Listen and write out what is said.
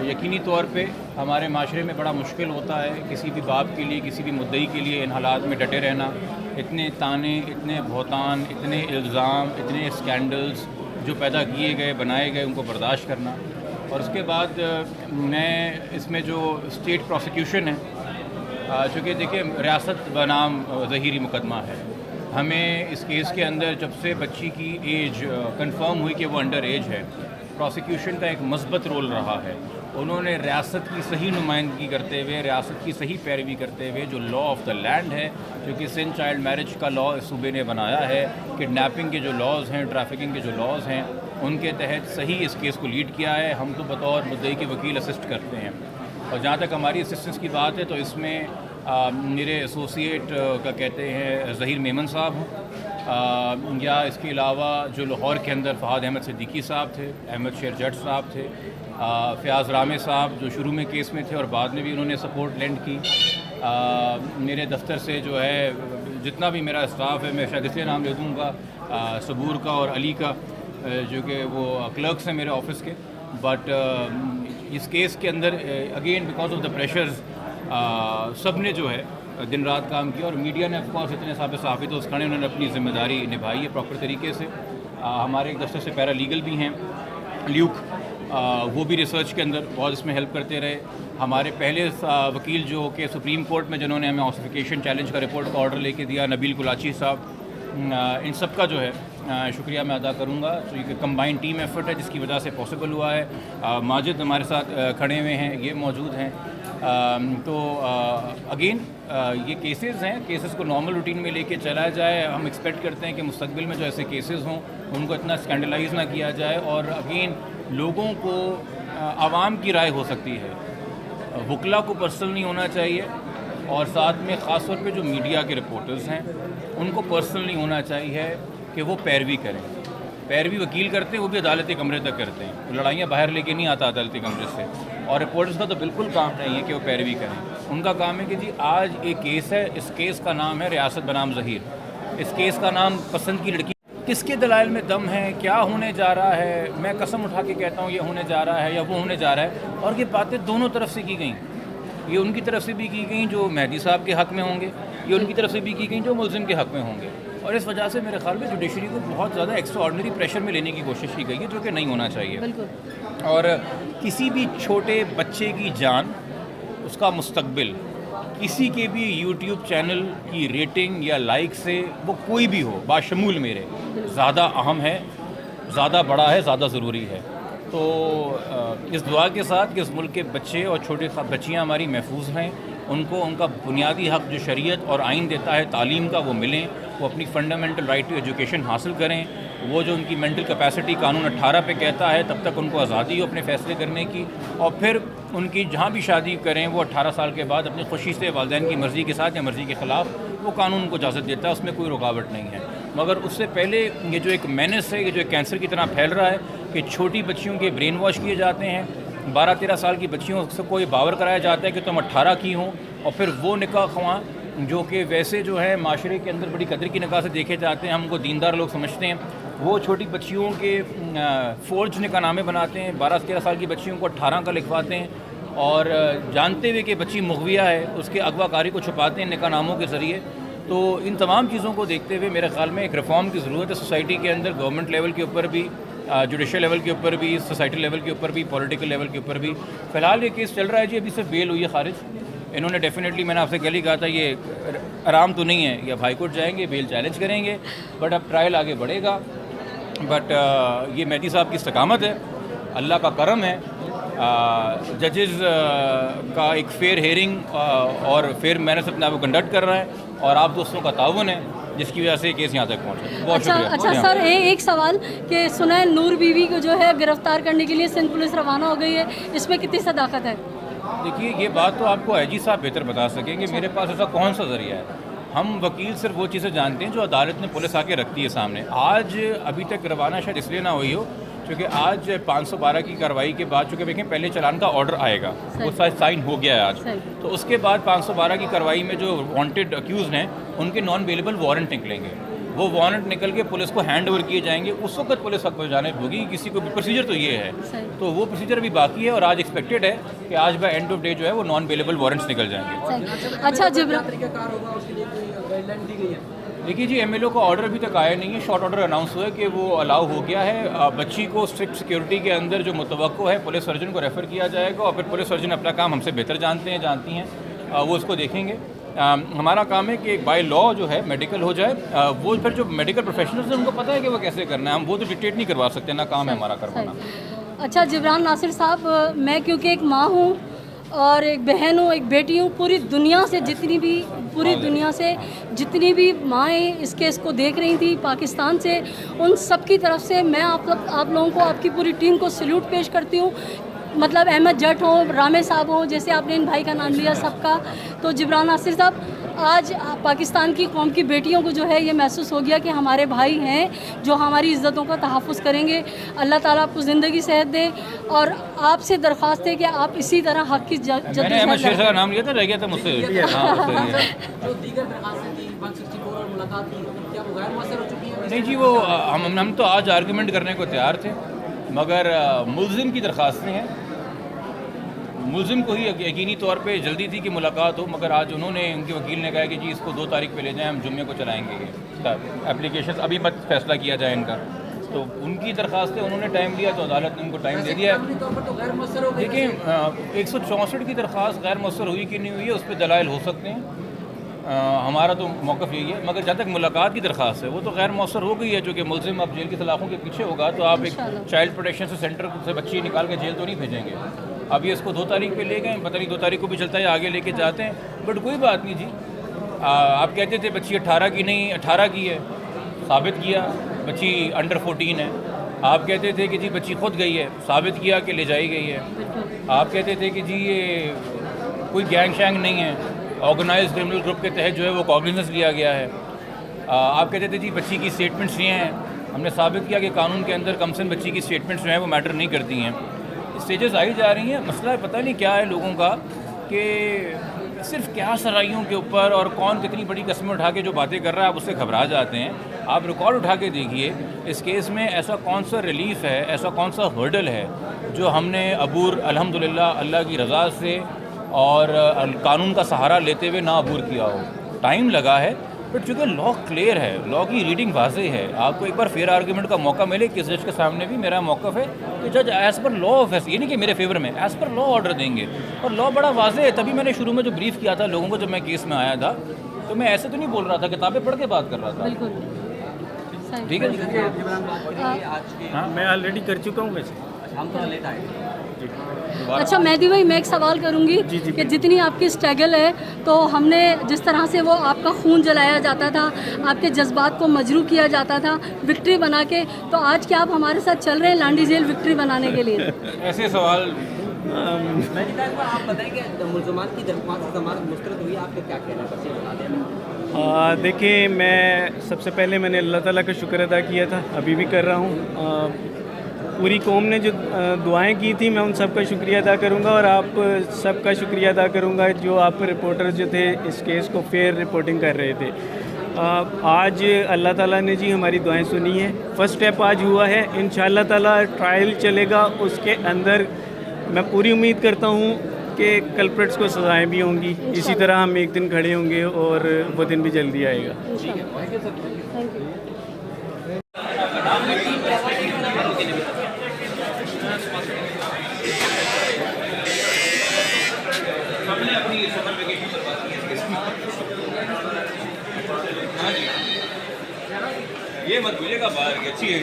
یقینی طور پہ ہمارے معاشرے میں بڑا مشکل ہوتا ہے کسی بھی باپ کے لیے، کسی بھی مدعی کے لیے ان حالات میں ڈٹے رہنا. اتنے تانے، اتنے بہتان، اتنے الزام، اتنے اسکینڈلز جو پیدا کیے گئے، بنائے گئے، ان کو برداشت کرنا. اور اس کے بعد میں اس میں جو اسٹیٹ پروسیکیوشن ہے، چونکہ دیکھیں ریاست بنام ظہیری مقدمہ ہے. ہمیں اس کیس کے اندر جب سے بچی کی ایج کنفرم ہوئی کہ وہ انڈر ایج ہے، پروسیکیوشن کا ایک مثبت رول رہا ہے. انہوں نے ریاست کی صحیح نمائندگی کرتے ہوئے، ریاست کی صحیح پیروی کرتے ہوئے، جو لا آف دا لینڈ ہے، جو کہ سن چائلڈ میرج کا لا اس صوبے نے بنایا ہے، کڈنیپنگ کے جو لاز ہیں، ٹریفکنگ کے جو لاز ہیں، ان کے تحت صحیح اس کیس کو لیڈ کیا ہے. ہم تو بطور مدعی کے وکیل اسسٹ کرتے ہیں. اور جہاں تک ہماری اسسٹنس کی بات ہے تو اس میں میرے ایسوسیٹ کا کہتے ہیں ظہیر میمن صاحب ہوں، یا اس کے علاوہ جو لاہور کے اندر فہد احمد صدیقی صاحب تھے، احمد شیر جٹ صاحب تھے، فیاض رامے صاحب جو شروع میں کیس میں تھے اور بعد میں بھی انہوں نے سپورٹ لینڈ کی. میرے دفتر سے جو ہے جتنا بھی میرا اسٹاف ہے، میں شاید اس لیے نام لے دوں گا، صبور کا اور علی کا، جو کہ وہ کلرکس ہیں میرے آفس کے. بٹ اس کیس کے اندر again because of the pressures سب نے جو ہے دن رات کام کیا، اور میڈیا نے آف کورس اتنے صحافی دوست کھڑے، انہوں نے اپنی ذمہ داری نبھائی ہے پراپر طریقے سے. ہمارے ایک دفتر سے پیرا لیگل بھی ہیں لیوک، وہ بھی ریسرچ کے اندر بہت اس میں ہیلپ کرتے رہے. ہمارے پہلے وکیل جو کہ سپریم کورٹ میں جنہوں نے ہمیں آسیفیکیشن چیلنج کا رپورٹ کا آرڈر لے کے دیا، نبیل کلاچی صاحب، ان سب کا جو ہے شکریہ میں ادا کروں گا. تو یہ کمبائن ٹیم ایفرٹ ہے جس کی وجہ سے پاسبل ہوا ہے. ماجد ہمارے ساتھ کھڑے ہوئے ہیں، یہ موجود ہیں. تو اگین یہ کیسز ہیں، کیسز کو نارمل روٹین میں لے کے چلا جائے. ہم ایکسپیکٹ کرتے ہیں کہ مستقبل میں جو ایسے کیسز ہوں ان کو اتنا اسکینڈلائز نہ کیا جائے. اور اگین لوگوں کو، عوام کی رائے ہو سکتی ہے، وکلا کو پرسنل نہیں ہونا چاہیے. اور ساتھ میں خاص طور پہ جو میڈیا کے رپورٹرز ہیں ان کو پرسنل نہیں ہونا چاہیے کہ وہ پیروی کریں. پیروی وکیل کرتے ہیں، وہ بھی عدالتی کمرے تک کرتے ہیں، لڑائیاں باہر لے کے نہیں آتا عدالتی کمرے سے. اور رپورٹرز کا تو بالکل کام نہیں ہے کہ وہ پیروی کریں. ان کا کام ہے کہ جی آج ایک کیس ہے، اس کیس کا نام ہے ریاست بنام ظہیر، اس کیس کا نام پسند کی لڑکی. کس کے دلائل میں دم ہے، کیا ہونے جا رہا ہے، میں قسم اٹھا کے کہتا ہوں یہ ہونے جا رہا ہے یا وہ ہونے جا رہا ہے. اور یہ باتیں دونوں طرف سے کی گئیں. یہ ان کی طرف سے بھی کی گئیں جو مہدی صاحب کے حق میں ہوں گے، یہ ان کی طرف سے بھی کی گئیں جو ملزم کے حق میں ہوں گے. اور اس وجہ سے میرے خیال میں جوڈیشری کو بہت زیادہ ایکسٹرا آرڈنری پریشر میں لینے کی کوشش کی گئی ہے، جو کہ نہیں ہونا چاہیے. اور کسی بھی چھوٹے بچے کی جان، اس کا مستقبل، کسی کے بھی یوٹیوب چینل کی ریٹنگ یا لائک سے وہ کوئی بھی ہو، باشمول میرے، زیادہ اہم ہے، زیادہ بڑا ہے، زیادہ ضروری ہے. تو اس دعا کے ساتھ کہ اس ملک کے بچے اور چھوٹے بچیاں ہماری محفوظ ہیں، ان کو ان کا بنیادی حق جو شریعت اور آئین دیتا ہے تعلیم کا وہ ملیں، وہ اپنی فنڈامنٹل رائٹ ٹو ایجوکیشن حاصل کریں. وہ جو ان کی مینٹل کیپیسٹی قانون 18 پہ کہتا ہے تب تک ان کو آزادی ہو اپنے فیصلے کرنے کی. اور پھر ان کی جہاں بھی شادی کریں وہ 18 سال کے بعد اپنی خوشی سے، والدین کی مرضی کے ساتھ یا مرضی کے خلاف، وہ قانون کو اجازت دیتا ہے، اس میں کوئی رکاوٹ نہیں ہے. مگر اس سے پہلے یہ جو ایک مینس ہے، یہ جو ایک کینسر کی طرح پھیل رہا ہے کہ چھوٹی بچیوں کے برین واش کیے جاتے ہیں. 12-13 سال کی بچیوں سے کوئی باور کرایا جاتا ہے کہ تم 18 کی ہوں، اور پھر وہ نکاح خواں جو کہ ویسے جو ہے معاشرے کے اندر بڑی قدر کی نگاہ سے دیکھے جاتے ہیں، ہم کو دیندار لوگ سمجھتے ہیں، وہ چھوٹی بچیوں کے فورج نکاح نامے بناتے ہیں. 12-13 سال کی بچیوں کو 18 کا لکھواتے ہیں، اور جانتے ہوئے کہ بچی مغویہ ہے اس کے اغوا کاری کو چھپاتے ہیں نکاح ناموں کے ذریعے. تو ان تمام چیزوں کو دیکھتے ہوئے میرے خیال میں ایک ریفارم کی ضرورت ہے سوسائٹی کے اندر، گورنمنٹ لیول کے اوپر بھی، جوڈیشل لیول کے اوپر بھی، سوسائٹی لیول کے اوپر بھی، پولیٹیکل لیول کے اوپر بھی. فی الحال یہ کیس چل رہا ہے جی، ابھی صرف بیل ہوئی ہے خارج. انہوں نے ڈیفینیٹلی، میں نے آپ سے کل ہی کہا تھا، یہ آرام تو نہیں ہے، یا ہائی کورٹ جائیں گے، بیل چیلنج کریں گے، بٹ اب ٹرائل آگے بڑھے گا. بٹ یہ مہدی صاحب کی استقامت ہے، اللہ کا کرم ہے، ججز کا ایک فیئر ہیئرنگ اور فیئر مینر سے اپنے آپ کو کنڈکٹ کر رہا ہے، اور آپ دوستوں کا تعاون ہے جس کی وجہ سے کیس یہاں تک پہنچا. بہت شکریہ. اچھا سر، ایک سوال کہ سنا ہے نور بیوی کو جو ہے گرفتار کرنے کے لیے سندھ پولیس روانہ ہو گئی ہے، اس میں کتنی صداقت ہے؟ دیکھیے یہ بات تو آپ کو آئی جی صاحب بہتر بتا سکیں گے، میرے پاس ایسا کون سا ذریعہ ہے. ہم وکیل صرف وہ چیزیں جانتے ہیں جو عدالت نے پولیس آ کے رکھتی ہے سامنے. آج ابھی تک روانہ شاید اس لیے نہ ہوئی ہو کیونکہ آج 512 کی کارروائی کے بعد، چونکہ دیکھیں پہلے چلان کا آرڈر آئے گا، وہ سائن ہو گیا ہے آج، تو اس کے بعد 512 کی کارروائی میں جو وانٹڈ اکیوزڈ ہیں ان کے نان اویلیبل وارنٹ نکلیں گے. وہ وارنٹ نکل کے پولیس کو ہینڈ اوور کیے جائیں گے، اس وقت پولیس حق جانب ہوگی. کسی کو بھی پروسیجر تو یہ ہے، تو وہ پروسیجر بھی باقی ہے اور آج ایکسپیکٹڈ ہے کہ آج بائی اینڈ آف ڈے جو ہے وہ نان بیلیبل وارنٹس نکل جائیں گے. اچھا جبران، دیکھیے جی، ایم ایل او کا آرڈر ابھی تک آیا نہیں ہے. شارٹ آرڈر اناؤنس ہوا ہے کہ وہ الاؤ ہو گیا ہے. بچی کو اسٹرکٹ سیکیورٹی کے اندر جو متوقع ہے پولیس سرجن کو ریفر کیا جائے گا اور پھر پولیس سرجن اپنا کام ہم سے بہتر جانتے ہیں جانتی ہیں، وہ اس کو دیکھیں گے. ہمارا کام ہے کہ بائی لا جو ہے میڈیکل ہو جائے. وہ پھر جو میڈیکل پروفیشنلز ہیں ان کو پتہ ہے کہ وہ کیسے کرنا ہے، ہم وہ تو ڈکٹیٹ نہیں کروا سکتے، نہ کام ہے ہمارا کروانا. اچھا جبران ناصر صاحب، میں کیونکہ ایک ماں ہوں اور ایک بہن ہوں، ایک بیٹی ہوں، پوری دنیا سے جتنی بھی مائیں اس کیس کو دیکھ رہی تھیں پاکستان سے، ان سب کی طرف سے میں آپ لوگوں کو، آپ کی پوری ٹیم کو سلیوٹ پیش کرتی ہوں. مطلب احمد جٹ ہوں، رامے صاحب ہوں، جیسے آپ نے ان بھائی کا نام لیا، سب کا. تو جبران ناصر صاحب، آج پاکستان کی قوم کی بیٹیوں کو جو ہے یہ محسوس ہو گیا کہ ہمارے بھائی ہیں جو ہماری عزتوں کا تحفظ کریں گے. اللہ تعالیٰ آپ کو زندگی صحت دے، اور آپ سے درخواست ہے کہ آپ اسی طرح حق کی میں نے احمد شیر صاحب کا نام لیا تھا، رہ گیا تھا مجھ سے. نہیں جی، وہ ہم تو آج آرگومنٹ کرنے کو تیار تھے، مگر ملزم کی درخواستیں ہیں. ملزم کو ہی یقینی طور پہ جلدی تھی کہ ملاقات ہو، مگر آج انہوں نے، ان کے وکیل نے کہا کہ جی اس کو 2 تاریخ پہ لے جائیں، ہم جمعے کو چلائیں گے. اپلیکیشن ابھی مت فیصلہ کیا جائے ان کا. تو ان کی درخواستیں انہوں نے ٹائم لیا تو عدالت نے ان کو ٹائم دے دیا. دیکھیں 164 کی درخواست غیر مؤثر ہوئی کہ نہیں ہوئی ہے، اس پہ دلائل ہو سکتے ہیں. ہمارا تو موقف یہی ہے، مگر جہاں تک ملاقات کی درخواست ہے وہ تو غیر مؤثر ہو گئی ہے. چونکہ ملزم اب جیل کی سلاخوں کے پیچھے ہوگا تو آپ ایک چائلڈ پروٹیکشن سے سینٹر سے بچی نکال کے جیل تو نہیں بھیجیں گے. اب یہ اس کو 2 تاریخ پہ لے گئے، پتہ نہیں 2 تاریخ کو بھی چلتا ہے آگے لے کے جاتے ہیں. بٹ کوئی بات نہیں جی. آپ کہتے تھے بچی 18 کی نہیں 18 کی ہے، ثابت کیا بچی انڈر 14 ہے. آپ کہتے تھے کہ جی بچی خود گئی ہے، ثابت کیا کہ لے جائی گئی ہے. آپ کہتے تھے کہ جی یہ کوئی گینگ شینگ نہیں ہے، آرگنائز کرمنل گروپ کے تحت جو ہے وہ کاگنیزنس لیا گیا ہے. آپ کہتے تھے جی بچی کی اسٹیٹمنٹس یہ ہیں، ہم نے ثابت کیا کہ قانون کے اندر کم سے کم بچی کی اسٹیٹمنٹس جو ہیں وہ میٹر نہیں کرتی ہیں. اسٹیجز آئی جا رہی ہیں. مسئلہ پتہ نہیں کیا ہے لوگوں کا کہ صرف کیا سرائیوں کے اوپر اور کون کتنی بڑی قسمیں اٹھا کے جو باتیں کر رہا ہے آپ اس سے گھبرا جاتے ہیں. آپ ریکارڈ اٹھا کے دیکھیے اس کیس میں ایسا کون سا ریلیف ہے، ایسا کون سا ہرڈل ہے جو ہم نے عبور الحمدللہ اللہ کی رضا سے اور قانون کا سہارا لیتے ہوئے نہ عبور کیا ہو. ٹائم لگا ہے بٹ چونکہ لا کلیئر ہے، لا کی ریڈنگ واضح ہے. آپ کو ایک بار فیئر آرگومنٹ کا موقع ملے. کس جج کے سامنے بھی میرا موقف ہے کہ جج ایز پر لا آف یہ نہیں کہ میرے فیور میں، ایز پر لا آرڈر دیں گے. اور لا بڑا واضح ہے. تبھی میں نے شروع میں جو بریف کیا تھا لوگوں کو جب میں کیس میں آیا تھا تو میں ایسے تو نہیں بول رہا تھا، کتابیں پڑھ کے بات کر رہا تھا. بالکل ٹھیک ہے، میں آلریڈی کر چکا ہوں ویسے. اچھا مہدی بھائی، میں ایک سوال کروں گی کہ جتنی آپ کی اسٹرگل ہے، تو ہم نے جس طرح سے وہ آپ کا خون جلایا جاتا تھا، آپ کے جذبات کو مجروح کیا جاتا تھا وکٹری بنا کے، تو آج کیا آپ ہمارے ساتھ چل رہے ہیں لانڈی جیل وکٹری بنانے کے لیے؟ ایسے سوال آپ بتائیں کہ ملزمان کی درخواست ضمانت مسترد ہوئی، آپ کو کیا کہنا ہے؟ دیکھیں، میں سب سے پہلے میں نے اللہ تعالیٰ کا شکر ادا کیا تھا، ابھی بھی کر رہا ہوں. پوری قوم نے جو دعائیں کی تھیں میں ان سب کا شکریہ ادا کروں گا، اور آپ سب کا شکریہ ادا کروں گا جو آپ رپورٹر جو تھے اس کیس کو فیئر رپورٹنگ کر رہے تھے. آج اللہ تعالیٰ نے جی ہماری دعائیں سنی ہیں. فرسٹ اسٹیپ آج ہوا ہے. انشاءاللہ تعالیٰ ٹرائل چلے گا، اس کے اندر میں پوری امید کرتا ہوں کہ کلپریٹس کو سزائیں بھی ہوں گی. اسی طرح ہم ایک دن کھڑے ہوں گے اور وہ دن بھی جلدی آئے گا. یہ مت بھولے گا باہر کی اچھی ہے